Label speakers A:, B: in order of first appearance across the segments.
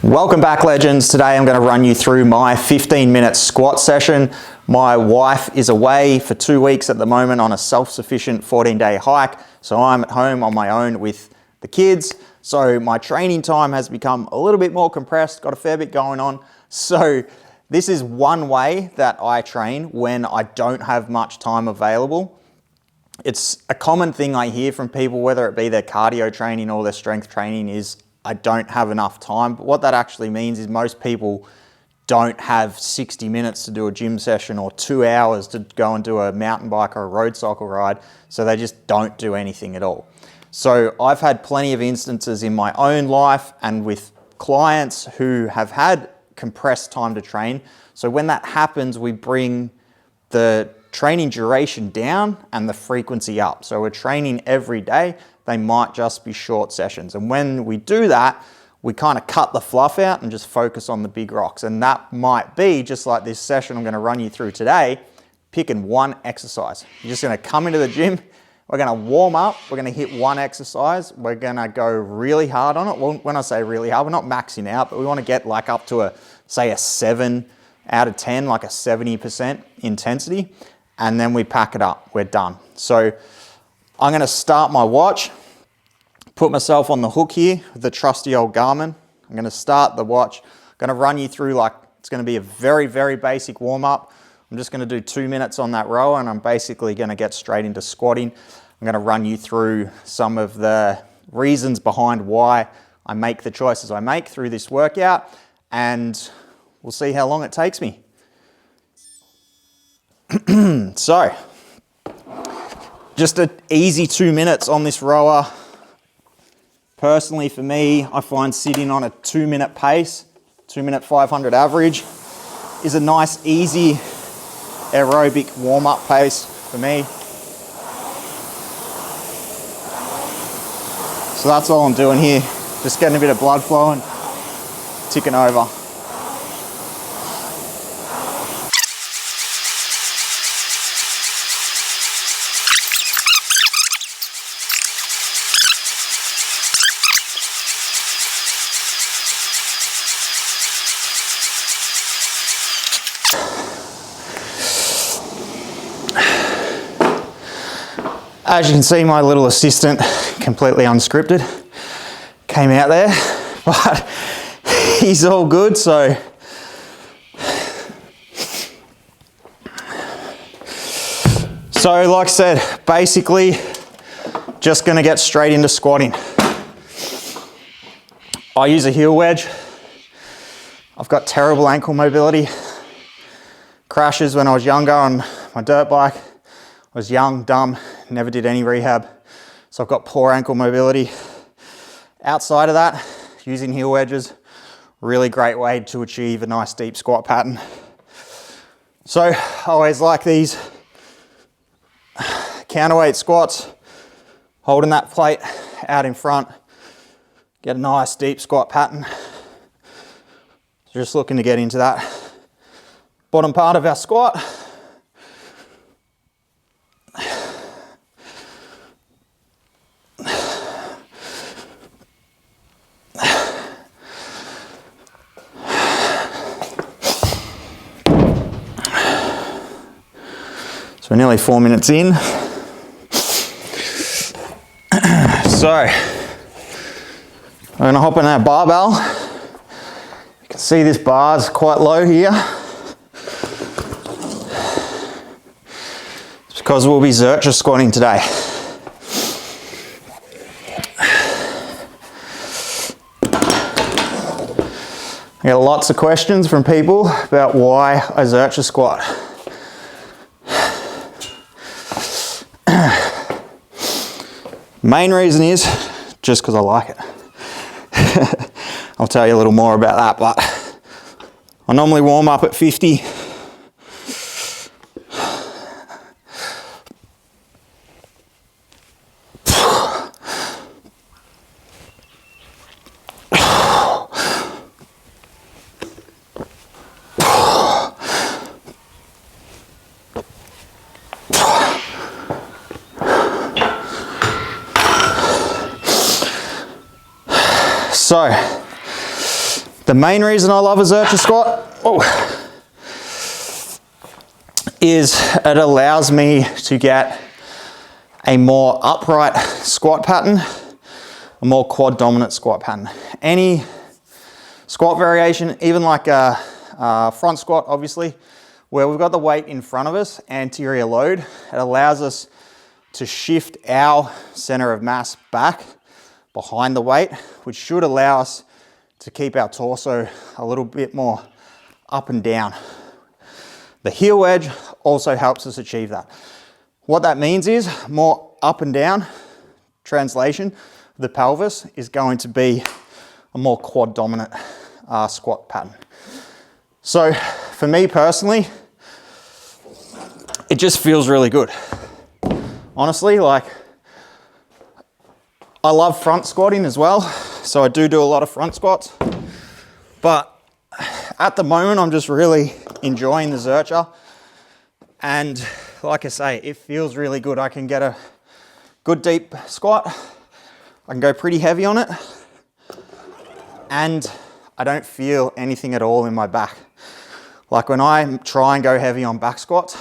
A: Welcome back, legends. Today I'm going to run you through my 15-minute squat session. My wife is away for 2 weeks at the moment on a self-sufficient 14-day hike, so I'm at home on my own with the kids. So my training time has become a little bit more compressed, got a fair bit going on. So this is one way that I train when I don't have much time available. It's a common thing I hear from people, whether it be their cardio training or their strength training, is I don't have enough time. But what that actually means is most people don't have 60 minutes to do a gym session or 2 hours to go and do a mountain bike or a road cycle ride. So they just don't do anything at all. So I've had plenty of instances in my own life and with clients who have had compressed time to train. So when that happens, we bring the training duration down and the frequency up. So we're training every day. They might just be short sessions. And when we do that, we kind of cut the fluff out and just focus on the big rocks. And that might be just like this session I'm going to run you through today, picking one exercise. You're just going to come into the gym. We're going to warm up. We're going to hit one exercise. We're going to go really hard on it. Well, when I say really hard, we're not maxing out, but we want to get like up to say a 7 out of 10, like a 70% intensity. And then we pack it up. We're done. So I'm going to start my watch, put myself on the hook here with the trusty old Garmin. I'm going to start the watch. I'm going to run you through, like, it's going to be a very, very basic warm up. I'm just going to do 2 minutes on that rower, and I'm basically going to get straight into squatting. I'm going to run you through some of the reasons behind why I make the choices I make through this workout, and we'll see how long it takes me. So, just an easy 2 minutes on this rower. Personally, for me, I find sitting on a 2 minute pace, 2 minute 500 average, is a nice, easy aerobic warm up pace for me. So that's all I'm doing here. Just getting a bit of blood flowing, ticking over. As you can see, my little assistant, completely unscripted, came out there, but he's all good. So like I said, basically just gonna get straight into squatting. I use a heel wedge. I've got terrible ankle mobility. Crashes when I was younger on my dirt bike. I was young, dumb, never did any rehab. So I've got poor ankle mobility. Outside of that, using heel wedges, really great way to achieve a nice deep squat pattern. So I always like these counterweight squats, holding that plate out in front, get a nice deep squat pattern. Just looking to get into that bottom part of our squat. So we're nearly 4 minutes in. So I'm gonna hop on that barbell. You can see this bar's quite low here. It's because we'll be Zercher squatting today. I get lots of questions from people about why I Zercher squat. Main reason is just because I like it. I'll tell you a little more about that, but I normally warm up at 50. So The main reason I love a Zercher squat is it allows me to get a more upright squat pattern, a more quad dominant squat pattern. Any squat variation, even like a front squat, obviously, where we've got the weight in front of us, anterior load, it allows us to shift our center of mass back behind the weight, which should allow us to keep our torso a little bit more up and down. The heel wedge also helps us achieve that. What that means is more up and down. Translation, the pelvis is going to be a more quad dominant squat pattern. So for me personally, it just feels really good. Honestly, like, I love front squatting as well, so I do a lot of front squats, but at the moment I'm just really enjoying the Zercher, and like I say, it feels really good. I can get a good deep squat, I can go pretty heavy on it, and I don't feel anything at all in my back. Like when I try and go heavy on back squats,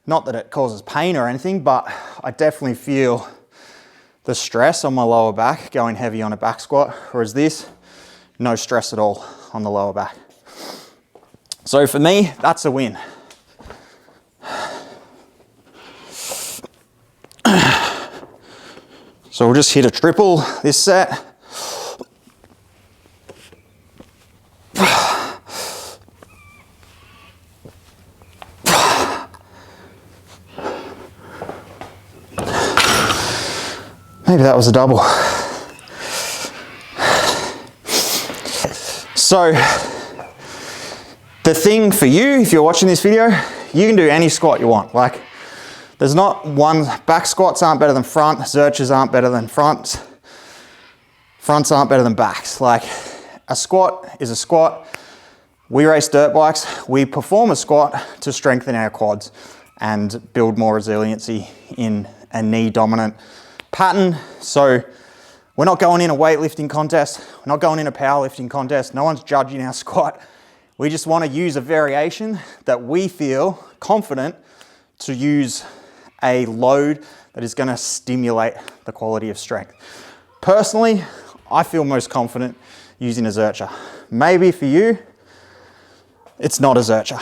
A: not that it causes pain or anything, but I definitely feel the stress on my lower back going heavy on a back squat, whereas this, no stress at all on the lower back. So for me, that's a win. So we'll just hit a triple this set. Maybe that was a double. So the thing for you, if you're watching this video, you can do any squat you want. Like, there's not one, back squats aren't better than front, Zerchers aren't better than fronts, fronts aren't better than backs. Like, a squat is a squat. We race dirt bikes, we perform a squat to strengthen our quads and build more resiliency in a knee dominant pattern. So we're not going in a weightlifting contest, we're not going in a powerlifting contest, no one's judging our squat. We just want to use a variation that we feel confident to use a load that is going to stimulate the quality of strength. Personally, I feel most confident using a Zercher. Maybe for you, it's not a Zercher.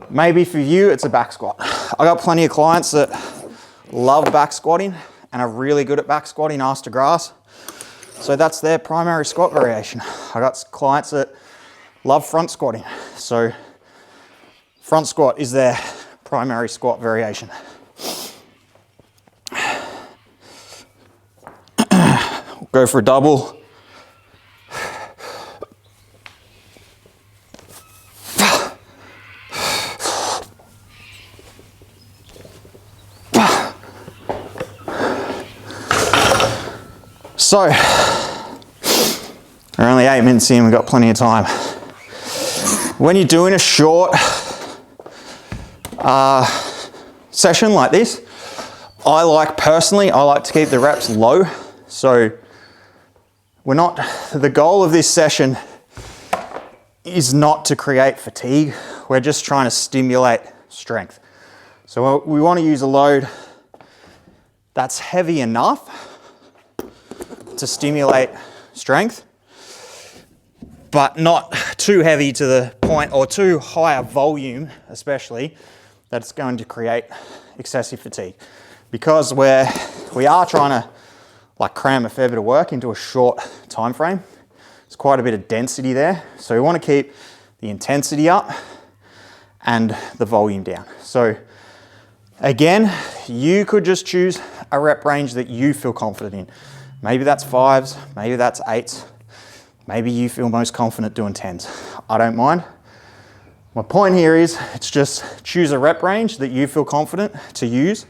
A: Maybe for you, it's a back squat. I got plenty of clients that love back squatting and are really good at back squatting ass to grass. So that's their primary squat variation. I got clients that love front squatting. So front squat is their primary squat variation. We'll go for a double. So, we're only 8 minutes in, we've got plenty of time. When you're doing a short session like this, personally, I like to keep the reps low. So, the goal of this session is not to create fatigue. We're just trying to stimulate strength. So we want to use a load that's heavy enough to stimulate strength, but not too heavy to the point, or too high a volume, especially, that it's going to create excessive fatigue. Because we are trying to like cram a fair bit of work into a short time frame. There's quite a bit of density there. So we want to keep the intensity up and the volume down. So again, you could just choose a rep range that you feel confident in. Maybe that's 5s, maybe that's 8s, maybe you feel most confident doing 10s. I don't mind. My point here is, it's just choose a rep range that you feel confident to use.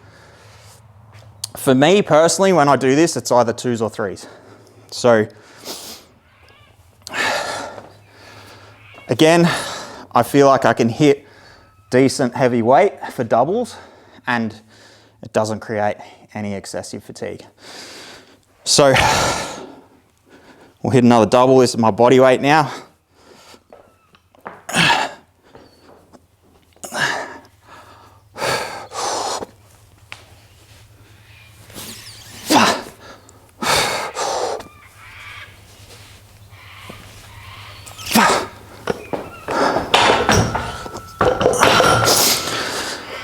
A: For me personally, when I do this, it's either 2s or 3s. So again, I feel like I can hit decent heavy weight for doubles and it doesn't create any excessive fatigue. So We'll hit another double. This is my body weight now.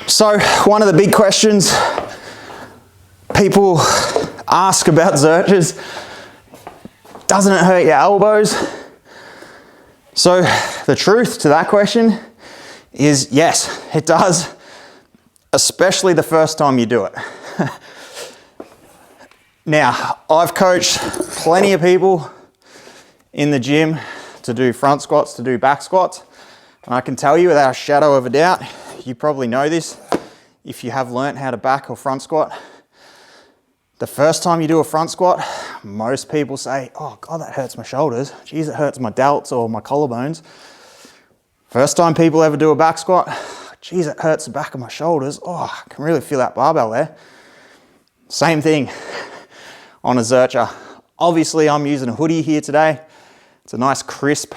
A: So one of the big questions people ask about Zerchers, doesn't it hurt your elbows? So the truth to that question is yes, it does, especially the first time you do it. Now, I've coached plenty of people in the gym to do front squats, to do back squats, and I can tell you without a shadow of a doubt, you probably know this if you have learnt how to back or front squat. The first time you do a front squat, most people say, oh God, that hurts my shoulders. Geez, it hurts my delts or my collarbones. First time people ever do a back squat, geez, it hurts the back of my shoulders. Oh, I can really feel that barbell there. Same thing on a Zercher. Obviously, I'm using a hoodie here today. It's a nice crisp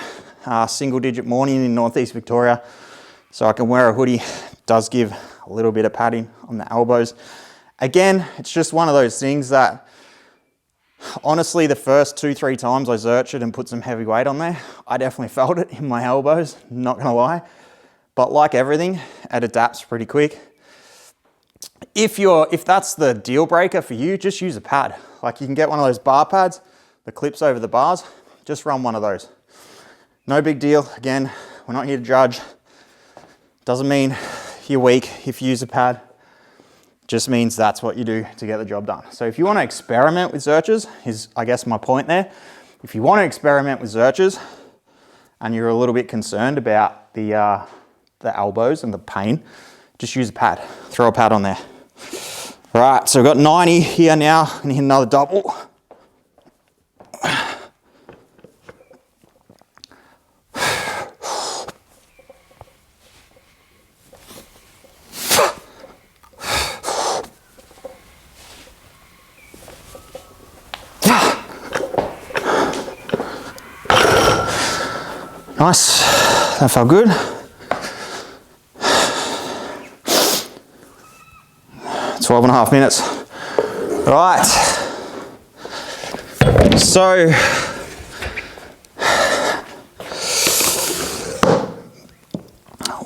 A: single digit morning in Northeast Victoria. So I can wear a hoodie. It does give a little bit of padding on the elbows. Again, it's just one of those things that honestly, the first 2-3 times I Zerchered and put some heavy weight on there, I definitely felt it in my elbows, not gonna lie. But like everything, it adapts pretty quick. If that's the deal breaker for you, just use a pad. Like you can get one of those bar pads, the clips over the bars, just run one of those. No big deal. Again, we're not here to judge. Doesn't mean you're weak if you use a pad. Just means that's what you do to get the job done. So if you want to experiment with Zerchers, is I guess my point there. If you want to experiment with Zerchers and you're a little bit concerned about the elbows and the pain, just use a pad. Throw a pad on there. All right, so we've got 90 here now. I'm gonna hit another double. Nice, that felt good. 12.5 minutes. All right, so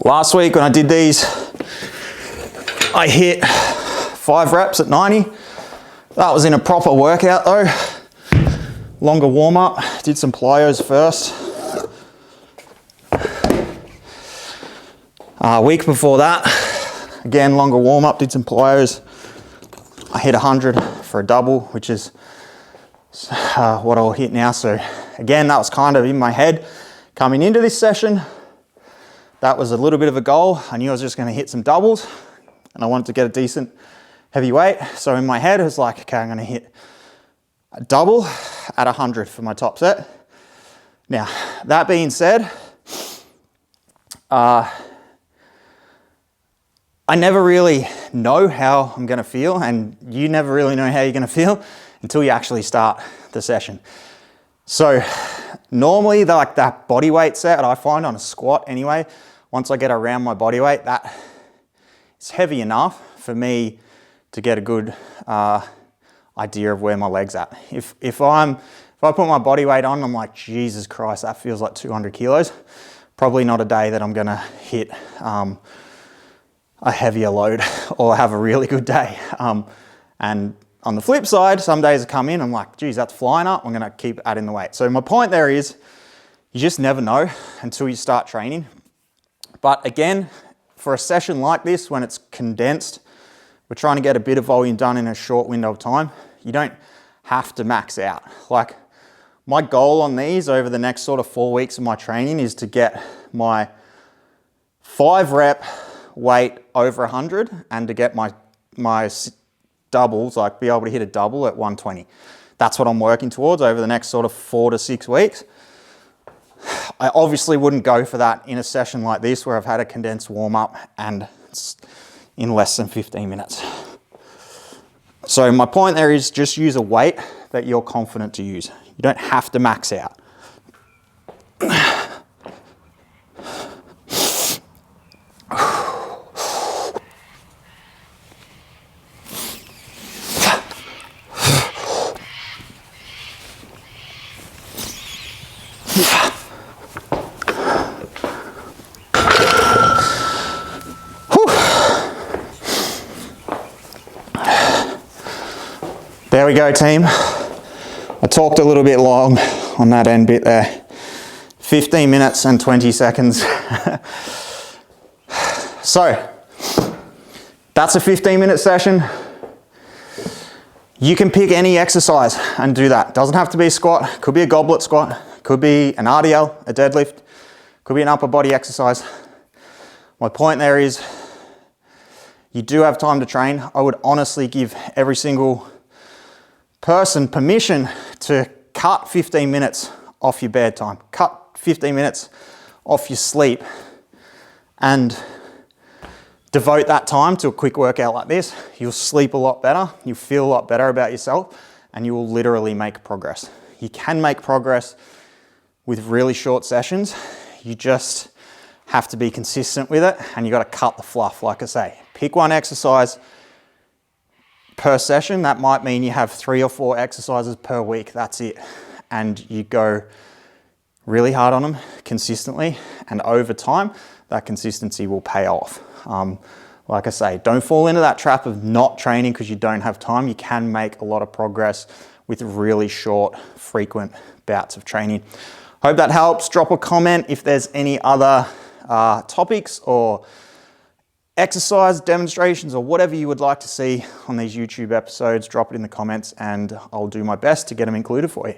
A: last week when I did these, I hit 5 reps at 90. That was in a proper workout though. Longer warm up, did some plyos first. Week before that, again, longer warm up, did some plyos. I hit 100 for a double, which is what I'll hit now. So again, that was kind of in my head coming into this session. That was a little bit of a goal. I knew I was just going to hit some doubles and I wanted to get a decent heavy weight. So in my head, it was like, okay, I'm going to hit a double at 100 for my top set. Now, that being said, I never really know how I'm gonna feel, and you never really know how you're gonna feel until you actually start the session. So normally like that body weight set I find on a squat anyway, once I get around my body weight, that it's heavy enough for me to get a good idea of where my leg's at. If I put my body weight on, I'm like, Jesus Christ, that feels like 200 kilos. Probably not a day that I'm gonna hit a heavier load or have a really good day. And on the flip side, some days I come in, I'm like, geez, that's flying up. I'm gonna keep adding the weight. So my point there is, you just never know until you start training. But again, for a session like this, when it's condensed, we're trying to get a bit of volume done in a short window of time. You don't have to max out. Like my goal on these over the next sort of 4 weeks of my training is to get my 5 rep weight over 100 and to get my doubles, like be able to hit a double at 120. That's what I'm working towards over the next sort of 4 to 6 weeks. I obviously wouldn't go for that in a session like this where I've had a condensed warm up and it's in less than 15 minutes. So my point there is just use a weight that you're confident to use. You don't have to max out. There we go, team. I talked a little bit long on that end bit there. 15 minutes and 20 seconds. So, that's a 15-minute session. You can pick any exercise and do that. Doesn't have to be a squat, could be a goblet squat, could be an RDL, a deadlift, could be an upper body exercise. My point there is, you do have time to train. I would honestly give every single person permission to cut 15 minutes off your bedtime, cut 15 minutes off your sleep, and devote that time to a quick workout like this. You'll sleep a lot better, you'll feel a lot better about yourself, and you will literally make progress. You can make progress with really short sessions. You just have to be consistent with it, and you got to cut the fluff, like I say. Pick one exercise per session. That might mean you have 3 or 4 exercises per week, that's it. And you go really hard on them consistently, and over time, that consistency will pay off. Like I say, don't fall into that trap of not training because you don't have time. You can make a lot of progress with really short, frequent bouts of training. Hope that helps. Drop a comment if there's any other topics or exercise demonstrations or whatever you would like to see on these YouTube episodes. Drop it in the comments and I'll do my best to get them included for you.